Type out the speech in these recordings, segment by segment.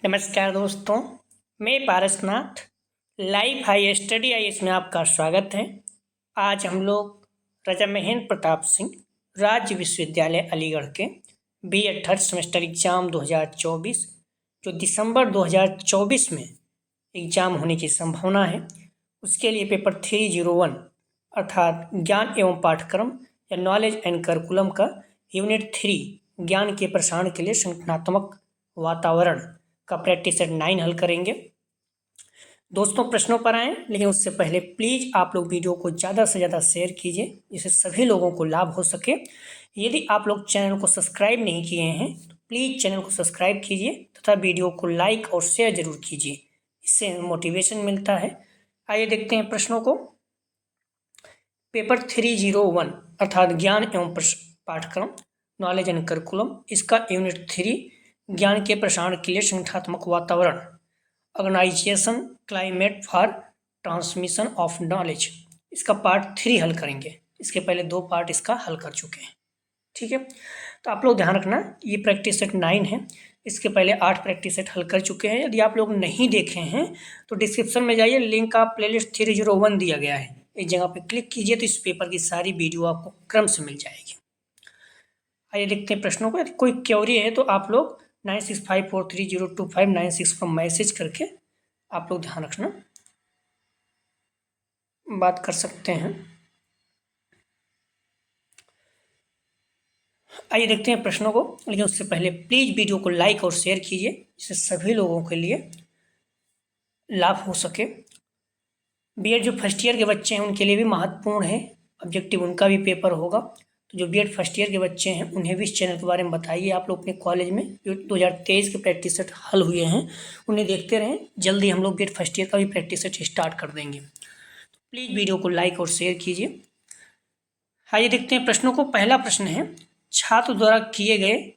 नमस्कार दोस्तों, मैं पारसनाथ लाइव हाई स्टडी आई इसमें आपका स्वागत है। आज हम लोग राजा महेंद्र प्रताप सिंह राज्य विश्वविद्यालय अलीगढ़ के बीए थर्ड सेमेस्टर एग्ज़ाम 2024 जो दिसंबर 2024 में एग्ज़ाम होने की संभावना है, उसके लिए पेपर 301 अर्थात ज्ञान एवं पाठ्यक्रम या नॉलेज एंड करिकुलम का यूनिट 3 ज्ञान के प्रसारण के लिए संगठनात्मक वातावरण का प्रैक्टिस सेट 9 हल करेंगे। दोस्तों प्रश्नों पर आएँ, लेकिन उससे पहले प्लीज़ आप लोग वीडियो को ज़्यादा से ज़्यादा शेयर कीजिए जिससे सभी लोगों को लाभ हो सके। यदि आप लोग चैनल को सब्सक्राइब नहीं किए हैं तो प्लीज़ चैनल को सब्सक्राइब कीजिए तथा वीडियो को लाइक और शेयर जरूर कीजिए, इससे मोटिवेशन मिलता है। आइए देखते हैं प्रश्नों को। पेपर 301 अर्थात ज्ञान एवं पाठ्यक्रम नॉलेज एंड करिकुलम, इसका यूनिट 3 ज्ञान के प्रसारण के लिए संगठनात्मक वातावरण, organisation climate for transmission of knowledge, इसका पार्ट 3 हल करेंगे। इसके पहले 2 पार्ट इसका हल कर चुके हैं, ठीक है। तो आप लोग ध्यान रखना, ये प्रैक्टिस सेट 9 है, इसके पहले 8 प्रैक्टिस सेट हल कर चुके हैं। यदि आप लोग नहीं देखे हैं तो डिस्क्रिप्शन में जाइए, लिंक का प्लेलिस्ट 301 दिया गया है, इस जगह पे क्लिक कीजिए तो इस पेपर की सारी वीडियो आपको क्रम से मिल जाएगी। आइए देखते हैं प्रश्नों को। यदि कोई क्वेरी है तो आप लोग 9654302596 पर मैसेज करके आप लोग ध्यान रखना, बात कर सकते हैं। आइए देखते हैं प्रश्नों को, लेकिन उससे पहले प्लीज वीडियो को लाइक और शेयर कीजिए जिससे सभी लोगों के लिए लाभ हो सके। बीएड जो फर्स्ट ईयर के बच्चे हैं उनके लिए भी महत्वपूर्ण है, ऑब्जेक्टिव उनका भी पेपर होगा। तो जो बीएड फर्स्ट ईयर के बच्चे हैं उन्हें भी इस चैनल के बारे में बताइए। आप लोग अपने कॉलेज में जो 2023 के प्रैक्टिस सेट हल हुए हैं उन्हें देखते रहें। जल्दी हम लोग बीएड फर्स्ट ईयर का भी प्रैक्टिस सेट स्टार्ट कर देंगे, तो प्लीज़ वीडियो को लाइक और शेयर कीजिए। आइए देखते हैं प्रश्नों को। पहला प्रश्न है, छात्र द्वारा किए गए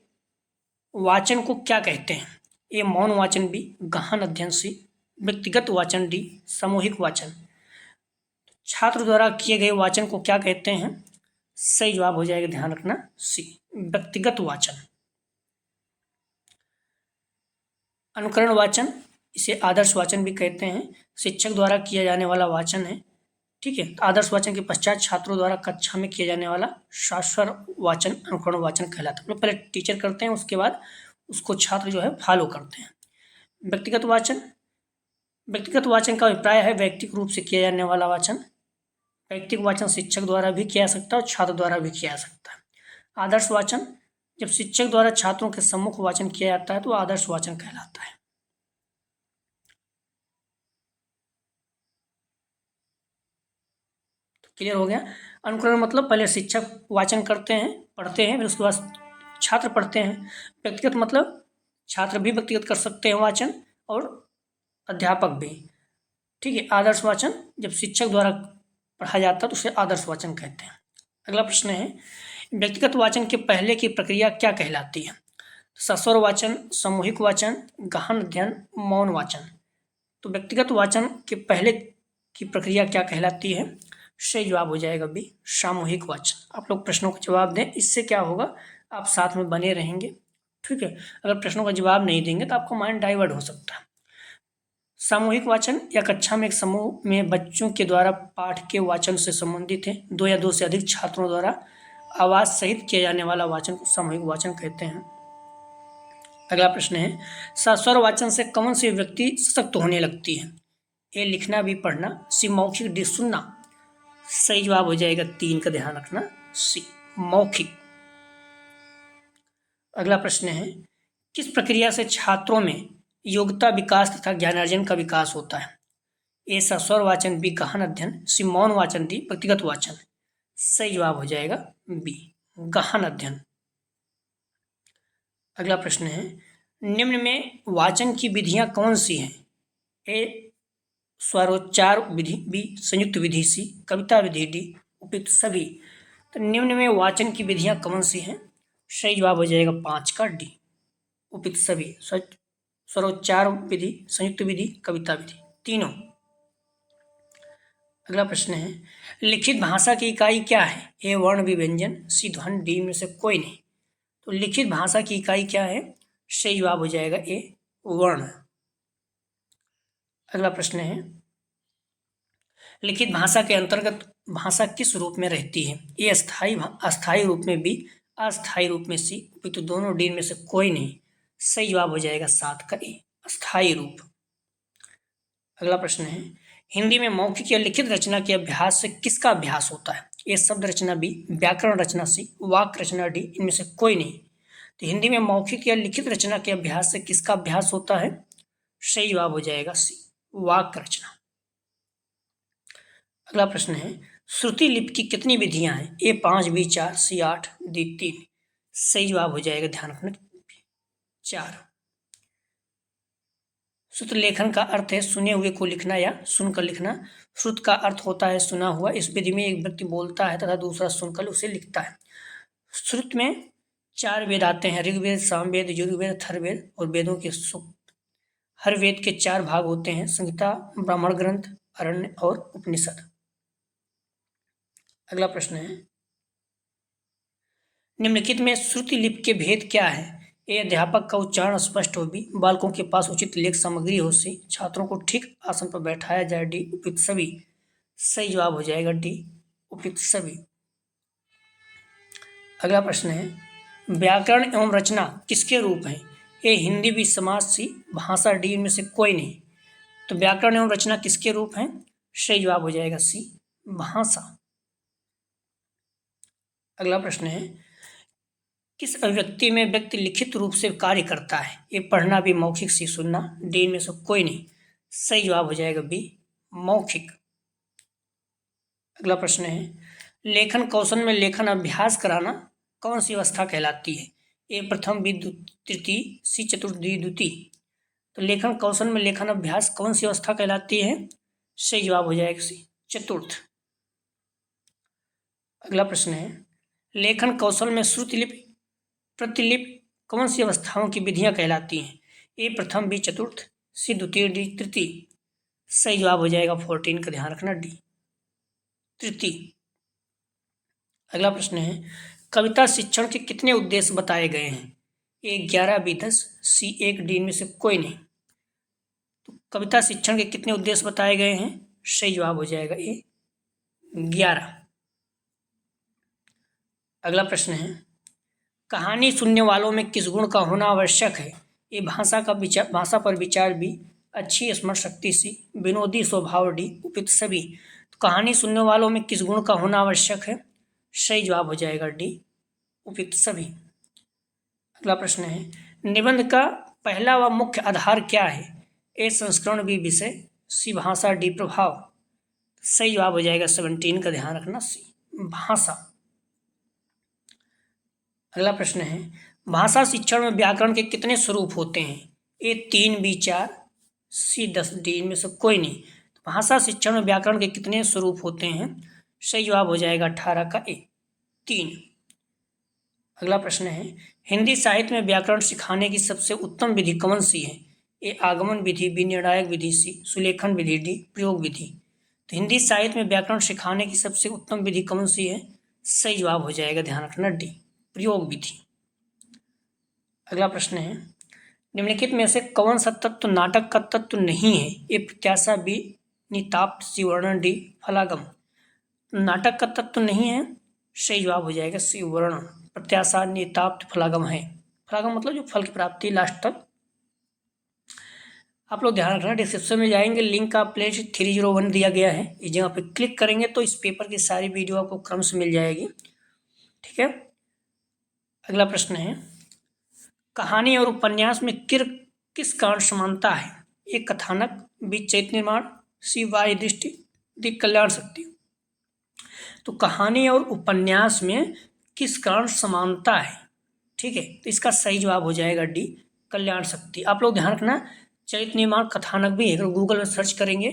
वाचन को क्या कहते हैं? ए मौन वाचन, बी गहन अध्ययन, सी व्यक्तिगत वाचन, डी सामूहिक वाचन। छात्र द्वारा किए गए वाचन को क्या कहते हैं? सही जवाब हो जाएगा, ध्यान रखना, सी व्यक्तिगत वाचन। अनुकरण वाचन, इसे आदर्श वाचन भी कहते हैं, शिक्षक द्वारा किया जाने वाला वाचन है, ठीक है। तो आदर्श वाचन के पश्चात छात्रों द्वारा कक्षा में किया जाने वाला शाश्वत वाचन अनुकरण वाचन कहलाता है। पहले टीचर करते हैं, उसके बाद उसको छात्र जो है फॉलो करते हैं। व्यक्तिगत वाचन, व्यक्तिगत वाचन का अभिप्राय है व्यक्तिगत रूप से किया जाने वाला वाचन। व्यक्तिगत वाचन शिक्षक द्वारा भी किया जा सकता है और छात्र द्वारा भी किया जा सकता है। आदर्श वाचन, जब शिक्षक द्वारा छात्रों के सम्मुख वाचन किया जाता है तो आदर्श वाचन कहलाता है। तो क्लियर हो गया। अनुकरण मतलब पहले शिक्षक वाचन करते हैं, पढ़ते हैं, फिर उसके बाद छात्र पढ़ते हैं। व्यक्तिगत मतलब छात्र भी व्यक्तिगत कर सकते हैं वाचन और अध्यापक भी, ठीक है। आदर्श वाचन जब शिक्षक द्वारा पढ़ा जाता है तो उसे आदर्श वाचन कहते हैं। अगला प्रश्न है, व्यक्तिगत वाचन के पहले की प्रक्रिया क्या कहलाती है? सस्वर वाचन, सामूहिक वाचन, गहन अध्ययन, मौन वाचन। तो व्यक्तिगत वाचन के पहले की प्रक्रिया क्या कहलाती है? सही जवाब हो जाएगा बी सामूहिक वाचन। आप लोग प्रश्नों का जवाब दें, इससे क्या होगा, आप साथ में बने रहेंगे, ठीक है। अगर प्रश्नों का जवाब नहीं देंगे तो आपका माइंड डाइवर्ट हो सकता है। सामूहिक वाचन या कक्षा में एक समूह में बच्चों के द्वारा पाठ के वाचन से संबंधित है। 2 या 2 से अधिक छात्रों द्वारा आवाज सहित किया जाने वाला वाचन को सामूहिक वाचन कहते हैं। अगला प्रश्न है, सस्वर वाचन से कौन सी व्यक्ति सशक्त होने लगती है? ए लिखना भी पढ़ना, सी मौखिक, डी सुनना। सही जवाब हो जाएगा 3 का, ध्यान रखना, सी मौखिक। अगला प्रश्न है, किस प्रक्रिया से छात्रों में योग्यता विकास तथा ज्ञानार्जन का विकास होता है? ए सस्वर वाचन, बी गहन अध्ययन, सी मौन वाचन, डी व्यक्तिगत वाचन। सही जवाब हो जाएगा बी गहन अध्ययन। अगला प्रश्न है, निम्न में वाचन की विधियां कौन सी हैं? ए स्वरोच्चार विधि, बी संयुक्त विधि, सी कविता विधि, डी उपयुक्त सभी। तो निम्न में वाचन की विधियां कौन सी हैं? सही जवाब हो जाएगा 5 का, डी उपयुक्त सभी। स्वरोच्चार विधि, संयुक्त विधि, कविता विधि, तीनों। अगला प्रश्न है, लिखित भाषा की इकाई क्या है? ए वर्ण, बी व्यंजन, सी ध्वनि, डी में से कोई नहीं। तो लिखित भाषा की इकाई क्या है? सही जवाब हो जाएगा ए वर्ण। अगला प्रश्न है, लिखित भाषा के अंतर्गत भाषा किस रूप में रहती है? ए अस्थायी रूप में, बी अस्थायी रूप में, सी उपयुक्त दोनों, डी में से कोई नहीं। सही जवाब हो जाएगा 7 का ए, अस्थायी रूप। अगला प्रश्न है, हिंदी में मौखिक या लिखित रचना के अभ्यास से किसका अभ्यास होता है? ए शब्द रचना, बी व्याकरण रचना, सी वाक्य रचना, डी इनमें से कोई नहीं। तो हिंदी में मौखिक या लिखित रचना के अभ्यास से किसका अभ्यास होता है? सही जवाब हो जाएगा सी वाक्य रचना। अगला प्रश्न है, श्रुति लिपि की कितनी विधियां हैं? ए 5, बी 4, सी 8, डी 3। सही जवाब हो जाएगा, ध्यान रखना, 4। श्रुत लेखन का अर्थ है सुने हुए को लिखना या सुनकर लिखना। श्रुत का अर्थ होता है सुना हुआ। इस विधि में एक व्यक्ति बोलता है तथा दूसरा सुनकर उसे लिखता है। श्रुत में 4 वेद आते हैं, ऋग्वेद, सामवेद, यजुर्वेद, अथर्ववेद और वेदों के सूक्त। हर वेद के 4 भाग होते हैं, संहिता, ब्राह्मण ग्रंथ, अरण्य और उपनिषद। अगला प्रश्न है, निम्नलिखित में श्रुति लिपि के भेद क्या है? ए अध्यापक का उच्चारण स्पष्ट हो, बी बालकों के पास उचित लेख सामग्री हो, सी छात्रों को ठीक आसन पर बैठाया जाए, डी उपयुक्त सभी। सही जवाब हो जाएगा डी उपयुक्त सभी। अगला प्रश्न है, व्याकरण एवं रचना किसके रूप हैं? ए हिंदी, बी समास, सी भाषा, डी इनमें से कोई नहीं। तो व्याकरण एवं रचना किसके रूप हैं? सही जवाब हो जाएगा सी भाषा। अगला प्रश्न है, किस अभिव्यक्ति में व्यक्ति लिखित रूप से कार्य करता है? ए पढ़ना, बी मौखिक, सी सुनना, डी में से कोई नहीं। सही जवाब हो जाएगा बी मौखिक। अगला प्रश्न है, लेखन कौशल में लेखन अभ्यास कराना कौन सी अवस्था कहलाती है? ए प्रथम, बी तृतीय, सी चतुर्थ, डी द्वितीय। तो लेखन कौशल में लेखन अभ्यास कौन सी अवस्था कहलाती है? सही जवाब हो जाएगा सी चतुर्थ। अगला प्रश्न है, लेखन कौशल में श्रुति लिपि, प्रतिलिपि कौन सी अवस्थाओं की विधियां कहलाती हैं? ए प्रथम, बी चतुर्थ, सी द्वितीय, डी तृतीय। सही जवाब हो जाएगा 14 का, ध्यान रखना, डी तृतीय। अगला प्रश्न है, कविता शिक्षण के कितने उद्देश्य बताए गए हैं? ए 11, बी 10, सी 1, डी में से कोई नहीं। तो कविता शिक्षण के कितने उद्देश्य बताए गए हैं? सही जवाब हो जाएगा ए 11। अगला प्रश्न है, कहानी सुनने वालों में किस गुण का होना आवश्यक है? ए भाषा पर विचार, बी अच्छी स्मरण शक्ति, सी विनोदी स्वभाव, डी उपयुक्त सभी। तो कहानी सुनने वालों में किस गुण का होना आवश्यक है? सही जवाब हो जाएगा डी उपयुक्त सभी। अगला प्रश्न है, निबंध का पहला व मुख्य आधार क्या है? ए संस्करण, बी विषय, सी भाषा, डी प्रभाव। सही जवाब हो जाएगा 17 का, ध्यान रखना, सी भाषा। अगला प्रश्न है, भाषा शिक्षण में व्याकरण के कितने स्वरूप होते हैं? ए 3, बी 4, सी 10, डी इनमें से कोई नहीं। तो भाषा शिक्षण में व्याकरण के कितने स्वरूप होते हैं? सही जवाब हो जाएगा 18 का ए 3। अगला प्रश्न है, हिंदी साहित्य में व्याकरण सिखाने की सबसे उत्तम विधि कौन सी है? ए आगमन विधि, बी निर्णायक विधि, सी सुलेखन विधि, डी प्रयोग विधि। तो हिंदी साहित्य में व्याकरण सिखाने की सबसे उत्तम विधि कौन सी है? सही जवाब हो जाएगा, ध्यान रखना, डी प्रयोग विधि। अगला प्रश्न है, निम्नलिखित में से कौन सा तत्व नाटक का तत्व नहीं है? ए प्रत्याशा, बी निताप्त, सी वर्णन, डी फलागम। नाटक का तत्व नहीं है, सही जवाब हो जाएगा सी वर्णन। प्रत्याशा, निताप्त, फलागम है। फलागम मतलब जो फल की प्राप्ति लास्ट तक। आप लोग ध्यान रखना, डिस्क्रिप्शन में जाएंगे, लिंक का प्लेलिस्ट 301 दिया गया है, इस जगह पे क्लिक करेंगे तो इस पेपर की सारी वीडियो आपको क्रम से मिल जाएगी। ठीक है। अगला प्रश्न है, कहानी और उपन्यास में किस कारण समानता है? ए कथानक, बी चरित्र निर्माण, सी वाह्य दृष्टि, डी कल्याण शक्ति। तो कहानी और उपन्यास में किस कारण समानता है? ठीक है, तो इसका सही जवाब हो जाएगा डी कल्याण शक्ति। आप लोग ध्यान रखना, चरित्र निर्माण कथानक भी है, अगर गूगल में सर्च करेंगे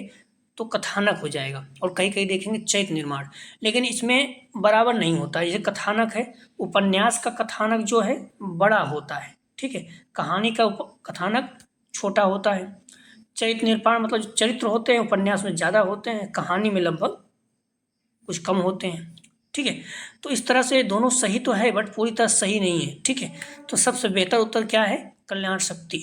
तो कथानक हो जाएगा, और कहीं कहीं देखेंगे चरित्र निर्माण, लेकिन इसमें बराबर नहीं होता। जैसे कथानक है, उपन्यास का कथानक जो है बड़ा होता है, ठीक है, कहानी का कथानक छोटा होता है। चरित्र निर्माण मतलब जो चरित्र होते हैं उपन्यास में ज़्यादा होते हैं, कहानी में लगभग कुछ कम होते हैं। ठीक है, तो इस तरह से दोनों सही तो है बट पूरी तरह सही नहीं है। ठीक है, तो सबसे बेहतर उत्तर क्या है? कल्याण शक्ति।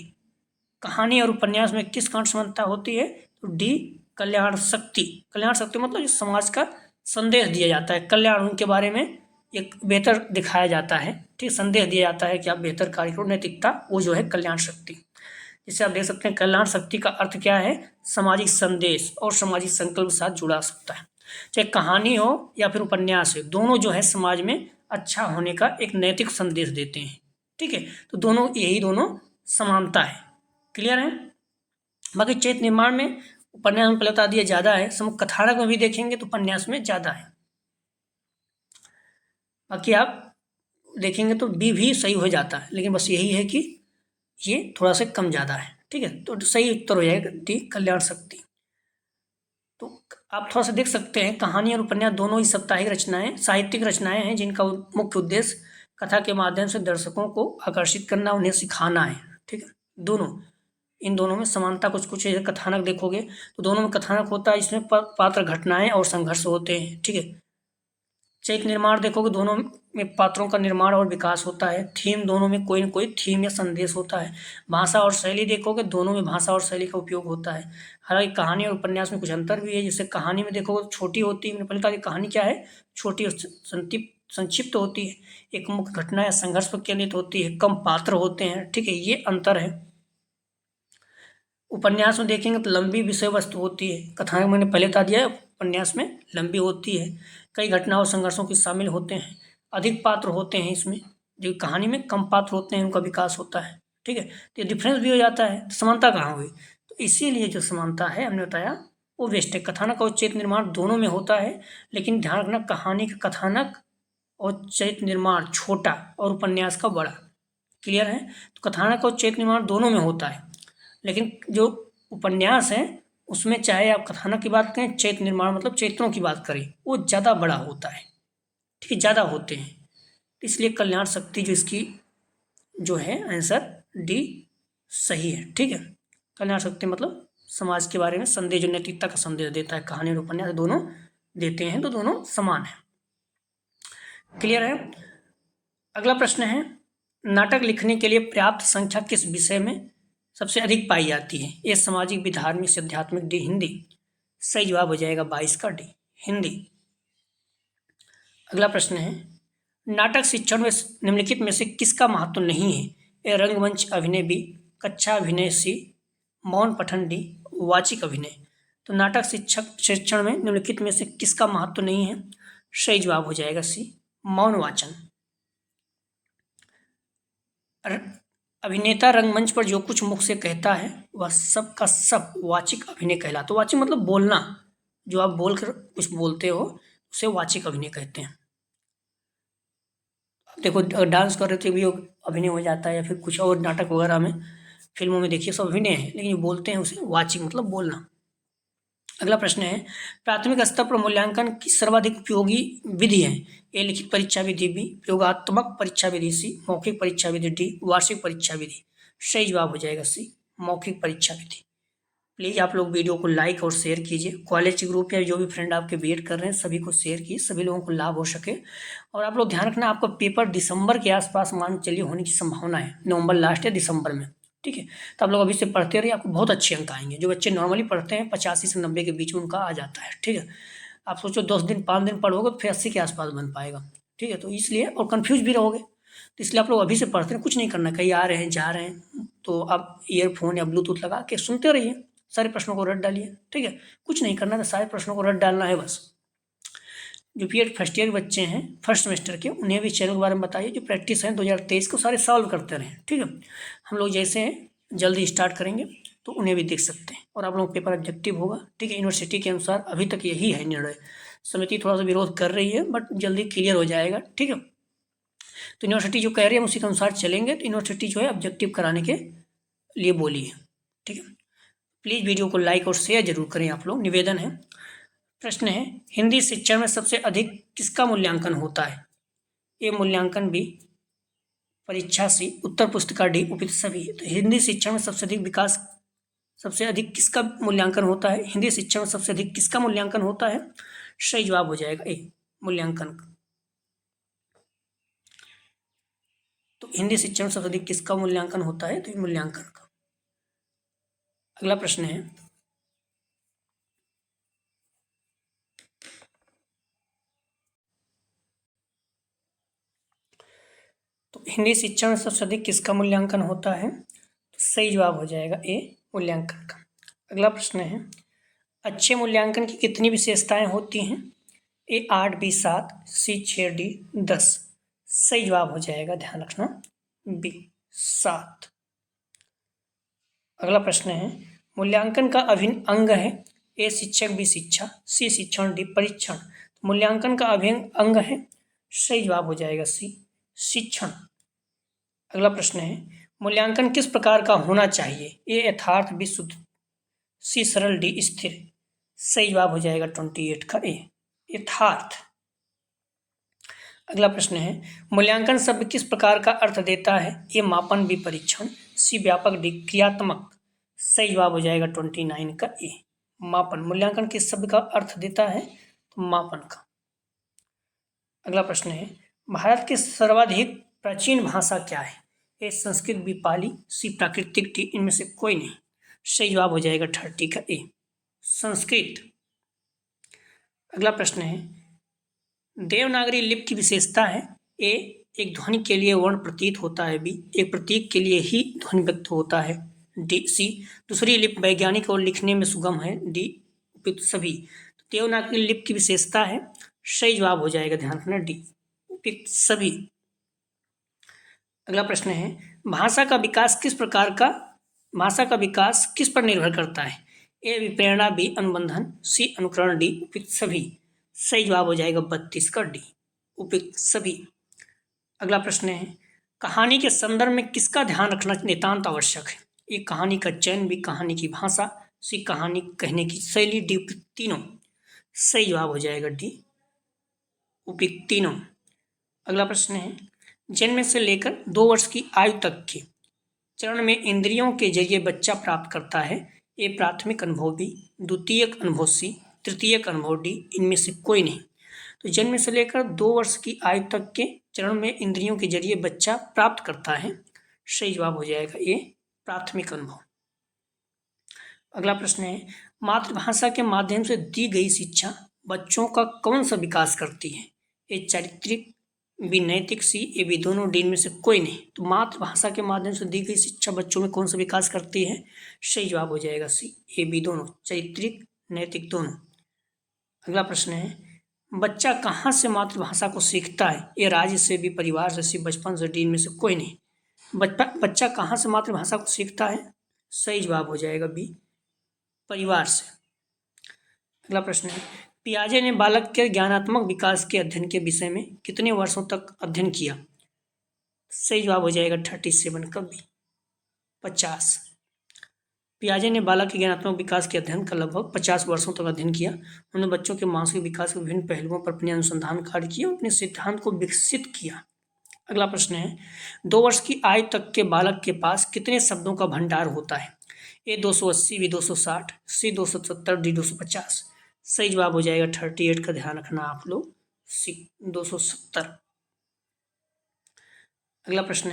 कहानी और उपन्यास में किस कांड समानता होती है? तो डी, कल्याण शक्ति। कल्याण शक्ति मतलब जो समाज का संदेश दिया जाता है, कल्याण उनके बारे में एक बेहतर दिखाया जाता है, ठीक, संदेश दिया जाता है कि आप बेहतर कार्य करो, नैतिकता, वो जो है कल्याण शक्ति। जिसे आप देख सकते हैं कल्याण शक्ति का अर्थ क्या है? सामाजिक संदेश और सामाजिक संकल्प के साथ जुड़ा सकता है। चाहे कहानी हो या फिर उपन्यास हो, दोनों जो है समाज में अच्छा होने का एक नैतिक संदेश देते हैं, ठीक है। तो दोनों, यही दोनों समानता है। क्लियर है? बाकी चरित्र निर्माण में उपन्यास में पहले बता दिया ज़्यादा है, समूह कथानक में भी देखेंगे तो उपन्यास में ज़्यादा है। बाकी आप देखेंगे तो बी भी सही हो जाता है, लेकिन बस यही है कि ये थोड़ा सा कम ज़्यादा है, ठीक है। तो सही उत्तर हो जाएगा डी, कल्याण शक्ति। तो आप थोड़ा सा देख सकते हैं कहानी और उपन्यास दोनों ही साप्ताहिक रचनाएं, साहित्यिक रचनाएं हैं जिनका मुख्य उद्देश्य कथा के माध्यम से दर्शकों को आकर्षित करना, उन्हें सिखाना है, ठीक है। दोनों, इन दोनों में समानता कुछ कुछ है। कथानक देखोगे तो दोनों में कथानक होता है, इसमें पात्र, घटनाएं और संघर्ष होते हैं, ठीक है। चरित्र निर्माण देखोगे दोनों में पात्रों का निर्माण और विकास होता है। थीम, दोनों में कोई न कोई थीम या संदेश होता है। भाषा और शैली देखोगे दोनों में भाषा और शैली का उपयोग होता है। हालांकि कहानी और उपन्यास में कुछ अंतर भी है। जैसे कहानी में देखोगे तो छोटी होती है, मैंने पहले कहा कि कहानी क्या है? छोटी और संक्षिप्त होती है, एक मुख्य घटना या संघर्ष पर केंद्रित होती है, कम पात्र होते हैं, ठीक है, ये अंतर है। उपन्यास में देखेंगे तो लंबी विषय वस्तु होती है, कथाएं मैंने पहले बता दिया है, उपन्यास में लंबी होती है, कई घटनाओं और संघर्षों के शामिल होते हैं, अधिक पात्र होते हैं इसमें, जो कहानी में कम पात्र होते हैं, उनका विकास होता है, ठीक है। तो ये डिफरेंस भी हो जाता है, समानता कहाँ हुई? तो इसीलिए जो समानता है हमने बताया वो वेस्ट है। कथानक और चरित्र निर्माण दोनों में होता है, लेकिन ध्यान रखना कहानी का कथानक और चरित्र निर्माण छोटा और उपन्यास का बड़ा। क्लियर है? तो कथानक और चरित्र निर्माण दोनों में होता है, लेकिन जो उपन्यास है उसमें चाहे आप कथानक की बात करें, चरित्र निर्माण मतलब चरित्रों की बात करें, वो ज़्यादा बड़ा होता है, ठीक है, ज़्यादा होते हैं। इसलिए कल्याण शक्ति जो इसकी जो है आंसर डी सही है, ठीक है। कल्याण शक्ति मतलब समाज के बारे में संदेश, जो नैतिकता का संदेश देता है, कहानी और उपन्यास दोनों देते हैं, तो दोनों समान है। क्लियर है? अगला प्रश्न है, नाटक लिखने के लिए पर्याप्त संख्या किस विषय में सबसे अधिक पाई जाती है? ए सामाजिक, बी धार्मिक, सी आध्यात्मिक, डी हिंदी। सही जवाब हो जाएगा 22 का डी, हिंदी। अगला प्रश्न है, नाटक शिक्षण में निम्नलिखित में से किसका महत्व नहीं है? ए रंगमंच अभिनय, बी कक्षा अभिनय, सी मौन पठन, डी वाचिक अभिनय। तो नाटक शिक्षण में निम्नलिखित में से किसका महत्व नहीं है? सही जवाब हो जाएगा सी मौन वाचन। अभिनेता रंगमंच पर जो कुछ मुख से कहता है वह सब का सब वाचिक अभिनय कहलाता है। तो वाचिक मतलब बोलना, जो आप बोलकर कुछ बोलते हो उसे वाचिक अभिनय कहते हैं। देखो डांस कर रहे थे भी अभिनय हो जाता है, या फिर कुछ और नाटक वगैरह में, फिल्मों में देखिए सब अभिनय है, लेकिन जो बोलते हैं उसे वाचिक मतलब बोलना। अगला प्रश्न है, प्राथमिक स्तर पर मूल्यांकन की सर्वाधिक उपयोगी विधि है? ए लिखित परीक्षा विधि, बी प्रयोगात्मक परीक्षा विधि, सी मौखिक परीक्षा विधि, डी वार्षिक परीक्षा विधि। सही जवाब हो जाएगा सी मौखिक परीक्षा विधि। प्लीज़ आप लोग वीडियो को लाइक और शेयर कीजिए, कॉलेज ग्रुप या जो भी फ्रेंड आपके बीएड कर रहे हैं सभी को शेयर कीजिए, सभी लोगों को लाभ हो सके। और आप लोग ध्यान रखना, आपका पेपर दिसंबर के आसपास मान चलिए होने की संभावना है, नवंबर लास्ट या दिसंबर में, ठीक है। तो आप लोग अभी से पढ़ते रहिए, आपको बहुत अच्छे अंक आएंगे। जो बच्चे नॉर्मली पढ़ते हैं 85 से 90 के बीच में उनका आ जाता है, ठीक है। आप सोचो 10 दिन 5 दिन पढ़ोगे तो फिर 80 के आसपास बन पाएगा, ठीक है। तो इसलिए, और कन्फ्यूज भी रहोगे, तो इसलिए आप लोग अभी से पढ़ते हैं, कुछ नहीं करना, कहीं आ रहे हैं जा रहे हैं तो आप ईयरफोन या ब्लूटूथ लगा के सुनते रहिए, सारे प्रश्नों को रट डालिए, ठीक है। कुछ नहीं करना है, सारे प्रश्नों को रट डालना है बस। जो बीएड फर्स्ट ईयर के बच्चे हैं, फर्स्ट सेमेस्टर के, उन्हें भी चैनल के बारे में बताइए, जो प्रैक्टिस है 2023 को सारे सॉल्व करते रहें, ठीक है। हम लोग जैसे जल्दी स्टार्ट करेंगे तो उन्हें भी देख सकते हैं, और आप लोग पेपर ऑब्जेक्टिव होगा, ठीक है। यूनिवर्सिटी के अनुसार अभी तक यही है निर्णय, समिति थोड़ा सा विरोध कर रही है बट जल्दी क्लियर हो जाएगा, ठीक है। तो यूनिवर्सिटी जो कह रही है उसी के अनुसार चलेंगे, तो यूनिवर्सिटी जो है ऑब्जेक्टिव कराने के लिए बोली है, ठीक है। प्लीज़ वीडियो को लाइक और शेयर जरूर करें, आप लोग, निवेदन है। प्रश्न है, हिंदी शिक्षण में सबसे अधिक किसका मूल्यांकन होता है? ए मूल्यांकन, बी परीक्षा, सी उत्तर पुस्तिका, डी उपयुक्त सभी। तो हिंदी शिक्षण में सबसे अधिक किसका मूल्यांकन होता है? हिंदी शिक्षण में सबसे अधिक किसका मूल्यांकन होता है? सही जवाब हो जाएगा ए मूल्यांकन। तो हिंदी शिक्षण में सबसे अधिक किसका मूल्यांकन होता है? तो मूल्यांकन का। अगला प्रश्न है, तो हिंदी शिक्षा में सबसे अधिक किसका मूल्यांकन होता है? तो सही जवाब हो जाएगा ए, मूल्यांकन का। अगला प्रश्न है, अच्छे मूल्यांकन की कितनी विशेषताएं होती हैं? ए 8, बी 7, सी 6, डी 10। सही जवाब हो जाएगा, ध्यान रखना, बी 7। अगला प्रश्न है, मूल्यांकन का अभिन्न अंग है? ए शिक्षक, बी शिक्षा, सी शिक्षण, डी परीक्षण। मूल्यांकन का अभिन्न अंग है, सही जवाब हो जाएगा सी, शिक्षण। अगला प्रश्न है, मूल्यांकन किस प्रकार का होना चाहिए? ए यथार्थ, बी शुद्ध, सी सरल, डी स्थिर। सही जवाब हो जाएगा 28 का ए, यथार्थ। अगला प्रश्न है, मूल्यांकन शब्द किस प्रकार का अर्थ देता है? ए मापन, बी परीक्षण, सी व्यापक, डी क्रियात्मक। सही जवाब हो जाएगा 29 का ए, मापन। मूल्यांकन किस शब्द का अर्थ देता है? तो मापन का। अगला प्रश्न है, भारत की सर्वाधिक प्राचीन भाषा क्या है? ए संस्कृत, बी पाली, सी प्राकृतिक, डी इनमें से कोई नहीं। सही जवाब हो जाएगा 30 का ए, संस्कृत। अगला प्रश्न है, देवनागरी लिपि की विशेषता है? ए एक ध्वनि के लिए वर्ण प्रतीत होता है, बी एक प्रतीक के लिए ही ध्वनि व्यक्त होता है, डी सी दूसरी लिपि वैज्ञानिक और लिखने में सुगम है, डी उपयुक्त सभी। तो देवनागरी लिपि की विशेषता है, सही जवाब हो जाएगा, ध्यान रखना, डी उपयुक्त सभी। अगला प्रश्न है, भाषा का विकास किस पर निर्भर करता है? ए विप्रेरणा, बी अनुबंधन, सी अनुकरण, डी उपयुक्त सभी। सही जवाब हो जाएगा 32 का डी, उपयुक्त सभी। अगला प्रश्न है, कहानी के संदर्भ में किसका ध्यान रखना नितांत आवश्यक है? ए कहानी का चयन, बी कहानी की भाषा, सी कहानी कहने की शैली, डी उपयुक्त तीनों। सही जवाब हो जाएगा डी, उपयुक्त तीनों। अगला प्रश्न है, जन्म से लेकर 2 वर्ष की आयु तक के चरण में इंद्रियों के जरिए बच्चा प्राप्त करता है? ए प्राथमिक अनुभव, बी द्वितीयक अनुभव, सी तृतीयक अनुभव, डी इनमें से कोई नहीं। तो जन्म से लेकर 2 वर्ष की आयु तक के चरण में इंद्रियों के जरिए बच्चा प्राप्त करता है, सही जवाब हो जाएगा ए प्राथमिक अनुभव। अगला प्रश्न है, मातृभाषा के माध्यम से दी गई शिक्षा बच्चों का कौन सा विकास करती है? ए चारित्रिक, बी नैतिक, सी ए बी दोनों, डी में से कोई नहीं। तो मातृभाषा के माध्यम से दी गई शिक्षा बच्चों में कौन सा विकास करती है? सही जवाब हो जाएगा सी ए बी दोनों, चारित्रिक नैतिक दोनों। अगला प्रश्न है, बच्चा कहाँ से मातृभाषा को सीखता है? ए राज्य से, बी परिवार से, सी बचपन से, डी इनमें से कोई नहीं। बच्चा कहाँ से मातृभाषा को सीखता है? सही जवाब हो जाएगा बी परिवार से। अगला प्रश्न है, पियाजे ने बालक के ज्ञानात्मक विकास के अध्ययन के विषय में कितने वर्षों तक अध्ययन किया? सही जवाब हो जाएगा 37 का बी, 50। पियाजे ने बालक के ज्ञानात्मक विकास के अध्ययन का लगभग 50 वर्षों तक अध्ययन किया। उन्होंने बच्चों के मानसिक विकास के विभिन्न पहलुओं पर अपने अनुसंधान कार्य किए और अपने सिद्धांत को विकसित किया। अगला प्रश्न है, 2 वर्ष की आयु तक के बालक के पास कितने शब्दों का भंडार होता है? ए 280, बी 260, सी 270, डी 250। सही जवाब हो जाएगा 38 का, ध्यान रखना आप लोग, सी 270। अगला प्रश्न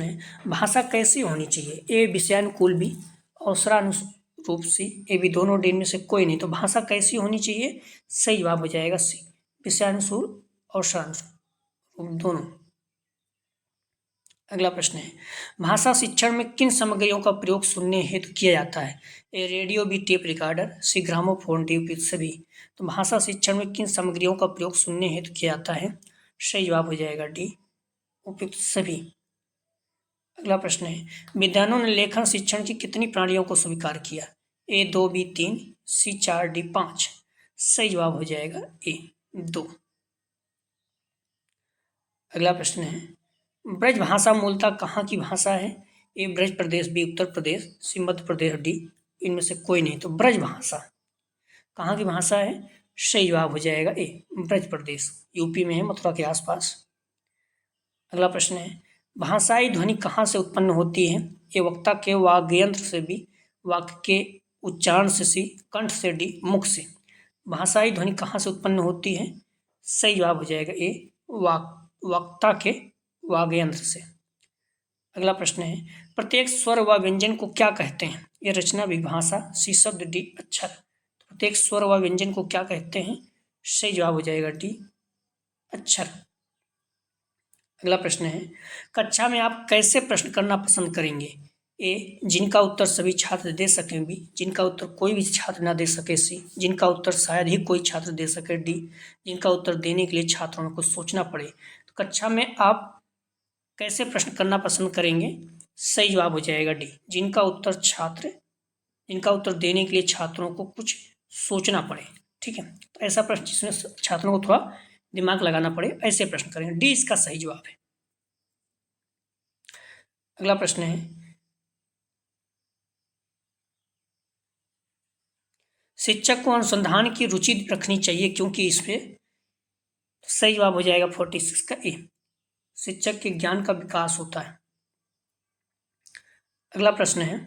है, भाषा कैसी होनी चाहिए? ए विषयानुकूल, बी अवसरानुरूप, सी ए बी दोनों, डी में से कोई नहीं। तो भाषा कैसी होनी चाहिए? सही जवाब हो जाएगा सी विषयानुकूल, अवसरानुरूप दोनों। अगला प्रश्न है, भाषा शिक्षण में किन सामग्रियों का प्रयोग सुनने हेतु किया जाता है? ए रेडियो, बी टेप रिकॉर्डर, सी ग्रामोफोन, डी उपयुक्त सभी। तो भाषा शिक्षण में किन सामग्रियों का प्रयोग सुनने हेतु किया जाता है? सही जवाब हो जाएगा डी उपयुक्त सभी। अगला प्रश्न है, विद्वानों ने लेखन शिक्षण की कितनी प्रणालियों को स्वीकार किया? ए 2, बी 3, सी 4, डी 5। सही जवाब हो जाएगा ए 2। अगला प्रश्न है, ब्रज भाषा मूलतः कहाँ की भाषा है? ए ब्रज प्रदेश, बी उत्तर प्रदेश, सी मध्य प्रदेश, डी इनमें से कोई नहीं। तो ब्रज भाषा कहाँ की भाषा है? सही जवाब हो जाएगा ए ब्रज प्रदेश, यूपी में है, मथुरा के आसपास। अगला प्रश्न है, भाषाई ध्वनि कहाँ से उत्पन्न होती है? ए वक्ता के वाग्यंत्र से, बी वाक्य के उच्चारण से, सी कंठ से, डी मुख से। भाषाई ध्वनि कहाँ से उत्पन्न होती है? सही जवाब हो जाएगा ए वक्ता के वाग्यंत्र से। अगला प्रश्न है, प्रत्येक स्वर व व्यंजन को क्या कहते हैं? ये रचना, विभाषा, सी शब्द, डी अक्षर। प्रत्येक स्वर व व्यंजन को क्या कहते हैं? सही जवाब हो जाएगा डी अक्षर। अगला प्रश्न है, कक्षा में आप कैसे प्रश्न करना पसंद करेंगे? ए, जिनका उत्तर सभी छात्र दे सकें। बी, जिनका उत्तर कोई भी छात्र ना दे सके। सी, जिनका उत्तर शायद ही कोई छात्र दे सके। डी, जिनका उत्तर देने के लिए छात्रों को सोचना पड़े। तो कक्षा में आप कैसे प्रश्न करना पसंद करेंगे? सही जवाब हो जाएगा डी, जिनका उत्तर देने के लिए छात्रों को कुछ सोचना पड़े। ठीक है, तो ऐसा प्रश्न जिसमें छात्रों को थोड़ा दिमाग लगाना पड़े, ऐसे प्रश्न करें। डी इसका सही जवाब है। अगला प्रश्न है, शिक्षक को अनुसंधान की रुचि रखनी चाहिए क्योंकि इसमें सही जवाब हो जाएगा 46 का ए, शिक्षक के ज्ञान का विकास होता है। अगला प्रश्न है,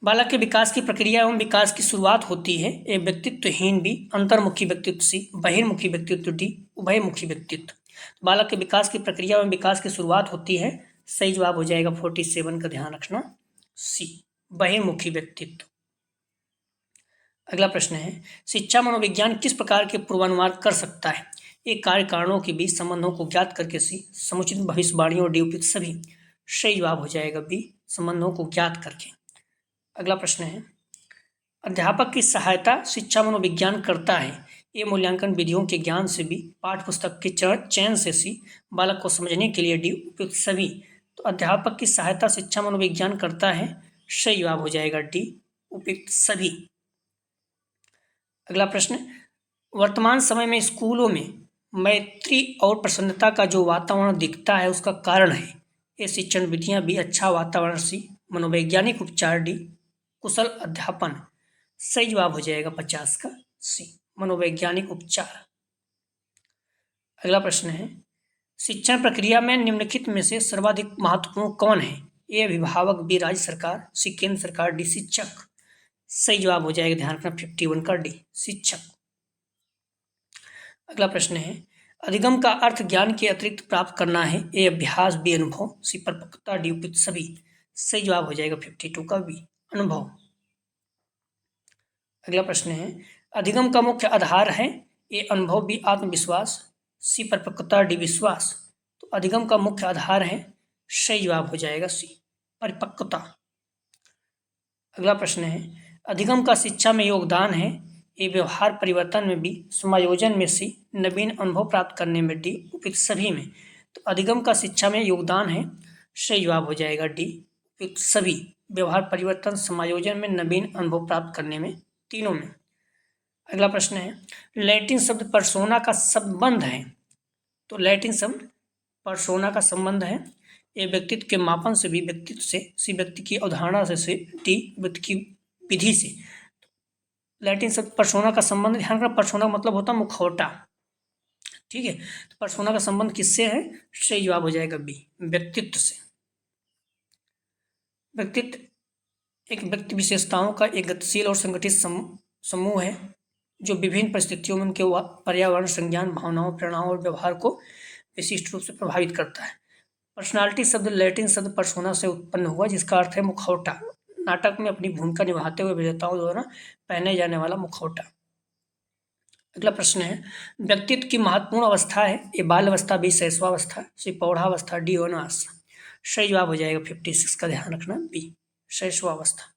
बालक के विकास की प्रक्रिया एवं विकास की शुरुआत होती है। ए, व्यक्तित्वहीन। बी, अंतर्मुखी व्यक्तित्व। सी, बहिर्मुखी व्यक्तित्व। डी, उभयमुखी व्यक्तित्व। बालक के विकास की प्रक्रिया एवं विकास की शुरुआत होती है। सही जवाब हो जाएगा 47 का, ध्यान रखना, सी, बहिर्मुखी व्यक्तित्व। अगला प्रश्न है, शिक्षा मनोविज्ञान किस प्रकार के पूर्वानुमान कर सकता है? ए, कार्य कारणों के बीच संबंधों को ज्ञात करके। सी, समुचित भविष्यवाणियों और डी, उपयुक्त सभी। सही जवाब हो जाएगा बी, संबंधों को ज्ञात करके। अगला प्रश्न है, अध्यापक की सहायता शिक्षा मनोविज्ञान करता है। ये मूल्यांकन विधियों के ज्ञान से। बी, पाठ्य पुस्तक के चयन से। सी, बालक को समझने के लिए। डी, उपयुक्त सभी। तो अध्यापक की सहायता शिक्षा मनोविज्ञान करता है। सही जवाब हो जाएगा डी, उपयुक्त सभी। अगला प्रश्न, वर्तमान समय में स्कूलों में मैत्री और प्रसन्नता का जो वातावरण दिखता है उसका कारण है। ये शिक्षण विधियां। बी, अच्छा वातावरण। सी, मनोवैज्ञानिक उपचार। डी, कुशल अध्यापन। सही जवाब हो जाएगा 50 का सी, मनोवैज्ञानिक उपचार। अगला प्रश्न है, शिक्षण प्रक्रिया में निम्नलिखित में से सर्वाधिक महत्वपूर्ण कौन है? ए, अभिभावक। बी, राज्य सरकार। सी, केंद्र सरकार। डी, शिक्षक। सही जवाब हो जाएगा, ध्यान रखना, 51 का डी, शिक्षक। अगला प्रश्न है, अधिगम का अर्थ ज्ञान के अतिरिक्त प्राप्त करना है। ए, अभ्यास। बी, अनुभव। सी, परिपक्वता। डी, उपयुक्त सभी। सही जवाब हो जाएगा 52 का बी, अनुभव। अगला प्रश्न है, अधिगम का मुख्य आधार है। ए, अनुभव। बी, आत्मविश्वास। सी, परिपक्वता। डी, विश्वास। तो अधिगम का मुख्य आधार है। सही जवाब हो जाएगा सी, परिपक्वता। अगला प्रश्न है, अधिगम का शिक्षा में योगदान है। ए, व्यवहार परिवर्तन में। बी, समायोजन में। सी, नवीन अनुभव प्राप्त करने में। डी, उपयुक्त सभी में। तो अधिगम का शिक्षा में योगदान है। सही जवाब हो जाएगा डी, उपयुक्त सभी। व्यवहार परिवर्तन, समायोजन में, नवीन अनुभव प्राप्त करने में, तीनों में। अगला प्रश्न है, लैटिन शब्द पर्सोना का संबंध है। तो लैटिन शब्द पर्सोना का संबंध है। ए, व्यक्तित्व के मापन से। बी, व्यक्तित्व से। सी, व्यक्ति की अवधारणा से। डी, व्यक्ति की विधि से। लैटिन शब्द पर्सोना का संबंध, ध्यान रखना, पर्सोना मतलब होता है मुखौटा। ठीक है, तो पर्सोना का संबंध किससे है? सही जवाब हो जाएगा बी, व्यक्तित्व से। व्यक्तित्व एक व्यक्ति विशेषताओं का एक गतिशील और संगठित समूह है जो विभिन्न परिस्थितियों में उनके पर्यावरण, संज्ञान, भावनाओं, प्रेरणाओं और व्यवहार को विशिष्ट रूप से प्रभावित करता है। पर्सनालिटी शब्द लैटिन शब्द पर्सोना से उत्पन्न हुआ जिसका अर्थ है मुखौटा। नाटक में अपनी भूमिका निभाते हुए अभिनेताओं द्वारा पहने जाने वाला मुखौटा। अगला प्रश्न है, व्यक्तित्व की महत्वपूर्ण अवस्था है। ए, बाल अवस्था। बी, शैशवावस्था। सी, प्रौढ़ावस्था। डी, यौनावस्था। सही जवाब हो जाएगा 56 का, ध्यान रखना, बी, शैशवावस्था।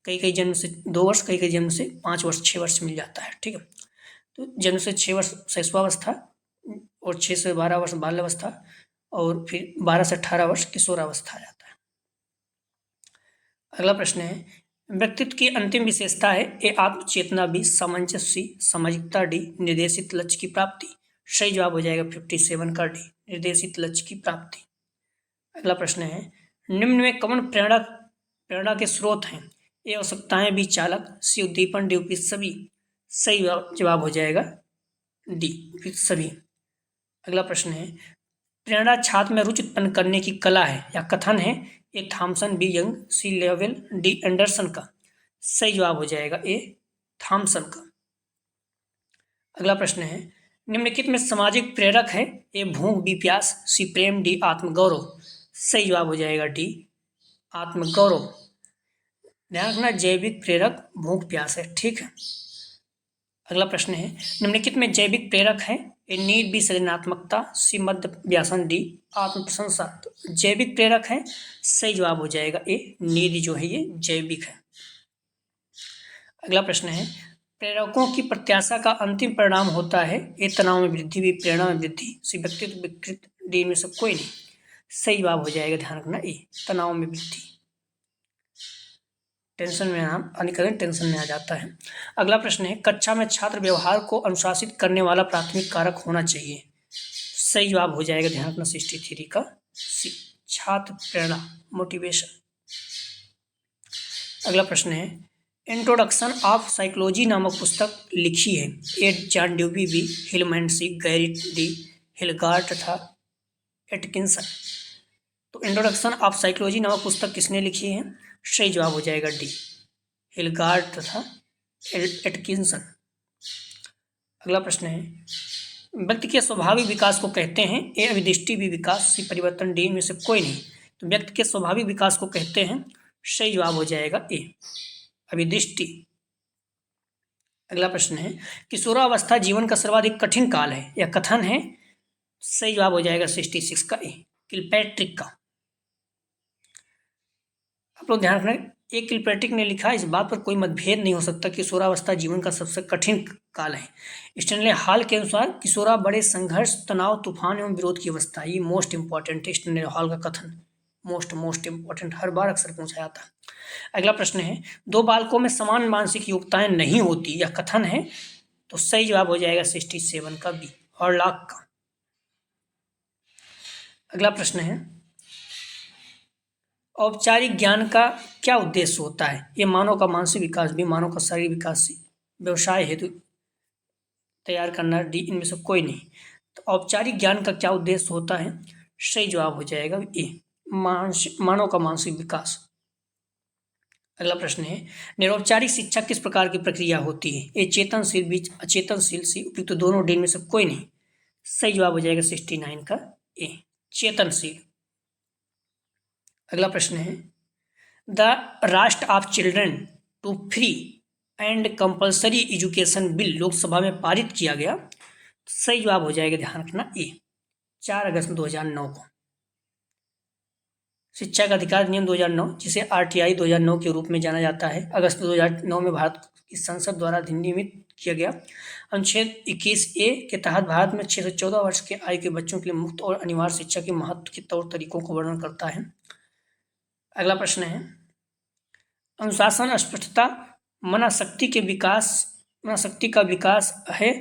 कई जन्म से 2 वर्ष, कई जन्म से 5 वर्ष, 6 वर्ष मिल जाता है। ठीक है, तो जन्म से 6 वर्ष शैशवावस्था और 6 से 12 वर्ष बाल्यावस्था और फिर 12 से 18 वर्ष किशोरावस्था आ जाता है। अगला प्रश्न है, व्यक्तित्व की अंतिम विशेषता है। ए, आत्मचेतना। बी, सामंजस्य। सी, सामाजिकता। डी, निर्देशित लक्ष्य की प्राप्ति। सही जवाब हो जाएगा 57 का डी, निर्देशित लक्ष्य की प्राप्ति। अगला प्रश्न है, निम्न में कौन प्रेरणा के स्रोत हैं? ए, आवश्यकताएं। बी, चालक। सी, उद्दीपन। डी, उपयुक्त सभी। सही जवाब हो जाएगा डी, उपयुक्त सभी। अगला प्रश्न है, प्रेरणा छात्र में रुचि उत्पन्न करने की कला है या कथन है। A, Thomson. B, Young. C, Level. D, Anderson का। सही जवाब हो जाएगा ए, थॉमसन का। अगला प्रश्न है, निम्नलिखित में सामाजिक प्रेरक है। ए भूख, बी प्यास, सी प्रेम, डी आत्मगौरव। सही जवाब हो जाएगा डी आत्मगौरव। ध्यान रखना, जैविक प्रेरक भूख प्यास है। ठीक है, अगला प्रश्न है, निम्नलिखित में जैविक प्रेरक है। ए नीड, बी सृजनात्मकता, सी मध्य व्यासन, डी आत्मप्रशंसा। तो जैविक प्रेरक है, सही जवाब हो जाएगा ए नीड जो है ये जैविक है। अगला प्रश्न है, प्रेरकों की प्रत्याशा का अंतिम परिणाम होता है। ए तनाव में वृद्धि, बी प्रेरणा में वृद्धि, सी व्यक्तित्व विकृत, डी में सब कोई नहीं। सही जवाब हो जाएगा, ध्यान रखना, ए तनाव में वृद्धि। टेंशन में अनुकरण टेंशन में आ जाता है। अगला प्रश्न है, कक्षा में छात्र व्यवहार को अनुशासित करने वाला प्राथमिक कारक होना चाहिए। सही जवाब हो जाएगा, ध्यान रखना, 63 का सी छात्र प्रेरणा, मोटिवेशन। अगला प्रश्न है, इंट्रोडक्शन ऑफ साइकोलॉजी नामक पुस्तक लिखी है। ए जॉन ड्यूवी, बी हिलमैन, सी गैरिट, डी हिलगार्ड तथा एटकिंसन। तो इंट्रोडक्शन ऑफ साइकोलॉजी नामक पुस्तक किसने लिखी है? सही जवाब हो जाएगा डी हिलगार्ड तथा एटकिंसन। अगला प्रश्न है, व्यक्ति के स्वाभाविक विकास को कहते हैं। ए अभिदृष्टि, बी विकास, सी परिवर्तन, डी में से कोई नहीं। तो व्यक्ति के स्वाभाविक विकास को कहते हैं, सही जवाब हो जाएगा ए अभिदृष्टि। अगला प्रश्न है, किशोरावस्था जीवन का सर्वाधिक कठिन काल है या कथन है। सही जवाब हो जाएगा 66 का ए किलपैट्रिक का। आप लोग ध्यान रखना, एक किलपैट्रिक ने लिखा, इस बात पर कोई मतभेद नहीं हो सकता कि किशोरावस्था जीवन का सबसे कठिन काल है। स्टैनले हॉल के अनुसार किशोरा बड़े संघर्ष, तनाव, तूफान एवं विरोध की अवस्था। ये मोस्ट इंपॉर्टेंट है स्टैनले हॉल का कथन, मोस्ट इंपॉर्टेंट, हर बार अक्सर पूछा जाता है। अगला प्रश्न है, दो बालकों में समान मानसिक योग्यताएं नहीं होती या कथन है। तो सही जवाब हो जाएगा 67 का बी हॉरलॉक का। अगला प्रश्न है, औपचारिक ज्ञान का क्या उद्देश्य होता है। ये मानव का मानसिक विकास, बी मानव का शारीरिक विकास, व्यवसाय हेतु तैयार करना, डी इनमें से कोई नहीं। तो औपचारिक ज्ञान का क्या उद्देश्य होता है? सही जवाब हो जाएगा ए मानव का मानसिक विकास। अगला प्रश्न है, निरौपचारिक शिक्षा किस प्रकार की प्रक्रिया होती है। ए चेतनशील, बी अचेतनशील, सी उपयुक्त तो दोनों, डी में से कोई नहीं। सही जवाब हो जाएगा 69 का ए चेतनशील। अगला प्रश्न है, the right of children to free and compulsory education bill Lok Sabha में पारित किया गया। सही जवाब हो जाएगा, ध्यान रखना, ए 4 अगस्त 2009 को। शिक्षा का अधिकार नियम 2009, जिसे आरटीआई 2009 के रूप में जाना जाता है, अगस्त 2009 में भारत की संसद द्वारा अधिनियमित किया गया। अनुच्छेद 21A के तहत भारत में 6 से 14 वर्ष के आयु के बच्चों के लिए मुफ्त और अनिवार्य शिक्षा के महत्व के तौर तरीकों को वर्णन करता है। अगला प्रश्न है, अनुशासन, स्पष्टता, मना शक्ति का विकास है,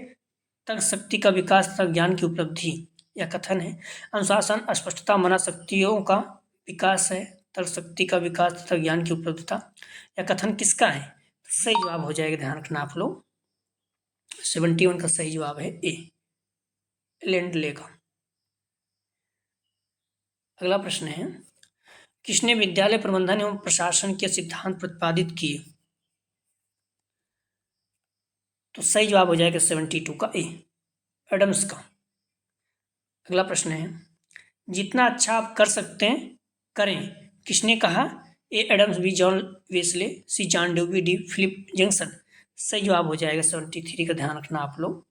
तर्क शक्ति का विकास तथा ज्ञान की उपलब्धि या कथन है। अनुशासन, स्पष्टता, मना शक्तियों का विकास है, तर्क शक्ति का विकास तथा ज्ञान की उपलब्धता या कथन किसका है? सही जवाब हो जाएगा, ध्यान रखना आप लोग, 71 का सही जवाब है ए लेंडले का। अगला प्रश्न है, किसने विद्यालय प्रबंधन एवं प्रशासन के सिद्धांत प्रतिपादित किए। तो सही जवाब हो जाएगा 72 का ए एडम्स का। अगला प्रश्न है, जितना अच्छा आप कर सकते हैं करें, किसने कहा। A Adams, B John Wesley, C John Dewey, D Philip Junction. सही जवाब हो जाएगा 73 का, ध्यान रखना आप लोग,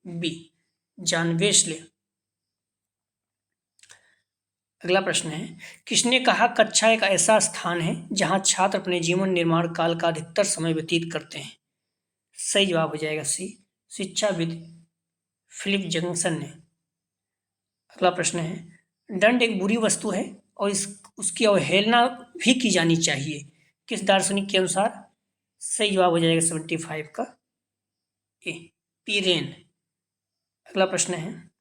बी जॉन वेस्ले। अगला प्रश्न है, किसने कहा कक्षा एक ऐसा स्थान है जहां छात्र अपने जीवन निर्माण काल का अधिकतर समय व्यतीत करते हैं। सही जवाब हो जाएगा सी शिक्षाविद फिलिप जंक्शन ने। अगला प्रश्न है, दंड एक बुरी वस्तु है और उसकी अवहेलना भी की जानी चाहिए, किस दार्शनिक के अनुसार। सही जवाब हो जाएगा 75 का ए पीरेन। अगला प्रश्न है,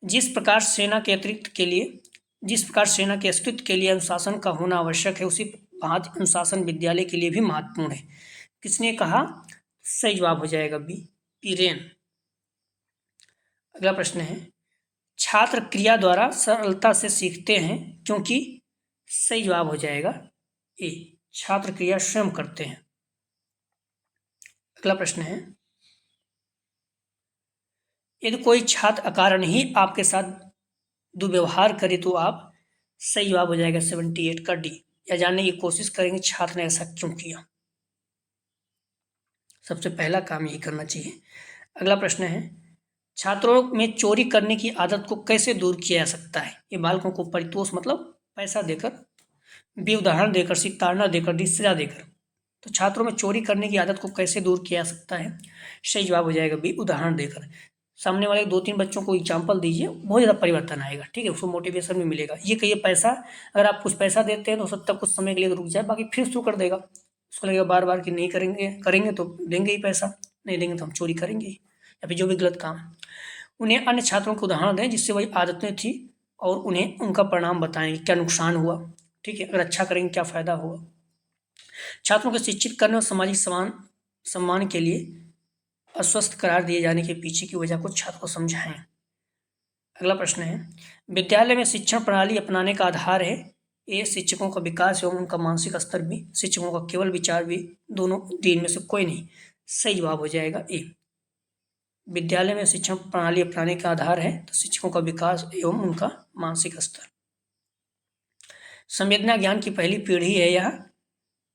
जिस प्रकार सेना के अस्तित्व के लिए अनुशासन का होना आवश्यक है, उसी भांति अनुशासन विद्यालय के लिए भी महत्वपूर्ण है, किसने कहा। सही जवाब हो जाएगा बी पीरेन। अगला प्रश्न है, छात्र क्रिया द्वारा सरलता से सीखते हैं क्योंकि। सही जवाब हो जाएगा ए छात्र क्रिया स्वयं करते हैं। अगला प्रश्न है, यदि कोई छात्र अकारण ही आपके साथ दुर्व्यवहार करे तो आप, सही जवाब हो जाएगा 78 का डी। या जानने की कोशिश करेंगे छात्र ने ऐसा क्यों किया। सबसे पहला काम यही करना चाहिए। अगला प्रश्न है, छात्रों में चोरी करने की आदत को कैसे दूर किया जा सकता है। ये बालकों को परितोष मतलब पैसा देकर, बी उदाहरण देकर, सी ताड़ना देकर, डी सजा देकर। तो छात्रों में चोरी करने की आदत को कैसे दूर किया जा सकता है। सही जवाब हो जाएगा बी उदाहरण देकर। सामने वाले 2-3 बच्चों को एग्जाम्पल दीजिए, बहुत ज़्यादा परिवर्तन आएगा। ठीक है, उसको मोटिवेशन भी मिलेगा। ये कहिए पैसा, अगर आप कुछ पैसा देते हैं तो सब तक कुछ समय के लिए रुक जाए, बाकी फिर शुरू कर देगा। उसको लगेगा बार बार कि नहीं करेंगे तो देंगे ही पैसा, नहीं देंगे तो हम चोरी करेंगे ही, या फिर जो भी गलत काम। उन्हें अन्य छात्रों को उदाहरण दें जिससे वही आदतें थी और उन्हें उनका परिणाम बताएं कि क्या नुकसान हुआ। ठीक है, अगर अच्छा करेंगे क्या फ़ायदा हुआ। छात्रों को शिक्षित करने और सामाजिक सम्मान के लिए अस्वस्थ करार दिए जाने के पीछे की वजह को छात्र को समझाएं। अगला प्रश्न है, विद्यालय में शिक्षण प्रणाली अपनाने का आधार है। ए शिक्षकों का विकास एवं उनका मानसिक स्तर, भी शिक्षकों का केवल विचार, भी दोनों, तीन में से कोई नहीं। सही जवाब हो जाएगा ए। विद्यालय में शिक्षण प्रणाली अपनाने का आधार है तो शिक्षकों का विकास एवं उनका मानसिक स्तर। संवेदना ज्ञान की पहली पीढ़ी है यह।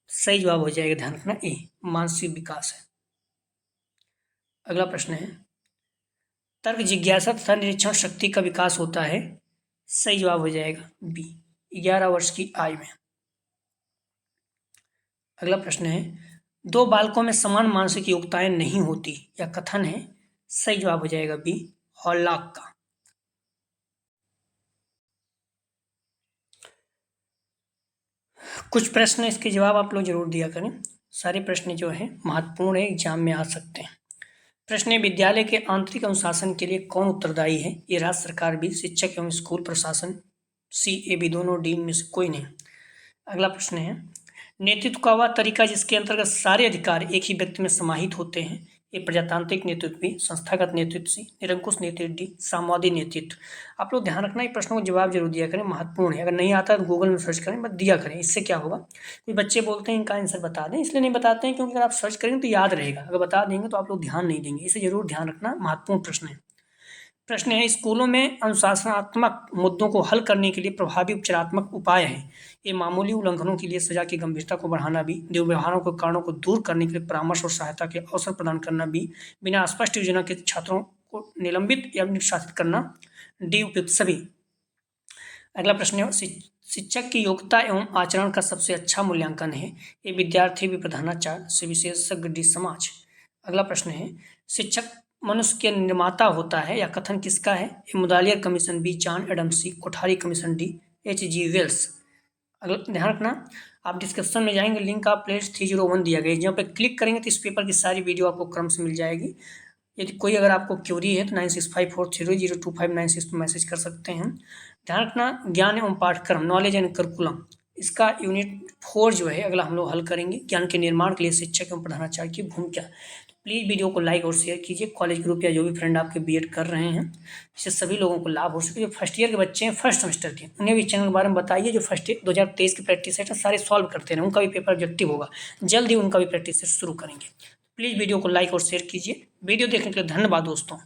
सही जवाब हो जाएगा, ध्यान रखना, ए मानसिक विकास है। अगला प्रश्न है, तर्क जिज्ञासा तथा निरीक्षण शक्ति का विकास होता है। सही जवाब हो जाएगा बी 11 वर्ष की आयु में। अगला प्रश्न है, दो बालकों में समान मानसिक योग्यताएं नहीं होती, या कथन है। सही जवाब हो जाएगा बी हॉलॉक का। कुछ प्रश्न इसके जवाब आप लोग जरूर दिया करें। सारे प्रश्न जो है महत्वपूर्ण है, एग्जाम में आ सकते हैं। प्रश्न है, विद्यालय के आंतरिक अनुशासन के लिए कौन उत्तरदायी है। ये राज्य सरकार, भी शिक्षक एवं स्कूल प्रशासन, सी ए बी दोनों, डी में से कोई नहीं। अगला प्रश्न है, नेतृत्व का वह तरीका जिसके अंतर्गत सारे अधिकार एक ही व्यक्ति में समाहित होते हैं। ये प्रजातांत्रिक नेतृत्व, भी संस्थागत नेतृत्व, सी निरंकुश नेतृत्व, डी साम्यवादी नेतृत्व। आप लोग ध्यान रखना, ये प्रश्नों को जवाब जरूर दिया करें, महत्वपूर्ण है। अगर नहीं आता तो गूगल में सर्च करें, बस दिया करें। इससे क्या होगा, कोई बच्चे बोलते हैं इनका आंसर बता दें, इसलिए नहीं बताते हैं क्योंकि अगर आप सर्च करेंगे तो याद रहेगा, अगर बता देंगे तो आप लोग ध्यान नहीं देंगे। इसे जरूर ध्यान रखना, महत्वपूर्ण प्रश्न है। प्रश्न है, स्कूलों में अनुशासनात्मक मुद्दों को हल करने के लिए प्रभावी उपचारात्मक उपाय है। ये मामूली उल्लंघनों के लिए सजा की गंभीरता को बढ़ाना, भी दुर्व्यवहारों के कारणों को दूर करने के लिए परामर्श और सहायता के अवसर प्रदान करना, भी बिना स्पष्ट योजना के छात्रों को निलंबित या निष्कासित करना, डी उपयुक्त सभी। अगला प्रश्न है, शिक्षक की योग्यता एवं आचरण का सबसे अच्छा मूल्यांकन है। ये विद्यार्थी, भी प्रधानाचार्य, से विशेषज्ञ, डी समाज। अगला प्रश्न है, शिक्षक मनुष्य के निर्माता होता है, या कथन किसका है। A Mudaliar commission, B John Adams, C Kothari commission, D H G Wells. अगला ध्यान रखना, आप डिस्क्रिप्शन में जाएंगे, लिंक आप प्लेलिस्ट 301 दिया गया है, जहाँ पे क्लिक करेंगे तो इस पेपर की सारी वीडियो आपको क्रम से मिल जाएगी। यदि कोई अगर आपको क्यूरी है तो 9654300259 पर मैसेज कर सकते हैं। ध्यान रखना, ज्ञान एवं पाठ्यक्रम, नॉलेज एंड करिकुलम, इसका यूनिट 4 जो है अगला हम लोग हल करेंगे। ज्ञान के निर्माण के लिए शिक्षक एवं प्रधानाचार्य की भूमिका। तो प्लीज़ वीडियो को लाइक और शेयर कीजिए। कॉलेज ग्रुप या जो भी फ्रेंड आपके बीएड कर रहे हैं, इससे सभी लोगों को लाभ हो सके। जो फर्स्ट ईयर के बच्चे हैं, फर्स्ट सेमेस्टर के, उन्हें भी चैनल के बारे में बताइए। जो फर्स्ट 2023 की प्रैक्टिस सेट सारे सॉल्व करते हैं, उनका भी पेपर ऑब्जेक्टिव होगा, जल्द ही उनका भी प्रैक्टिस सेट शुरू करेंगे। प्लीज़ वीडियो को लाइक और शेयर कीजिए। वीडियो देखने के लिए धन्यवाद दोस्तों।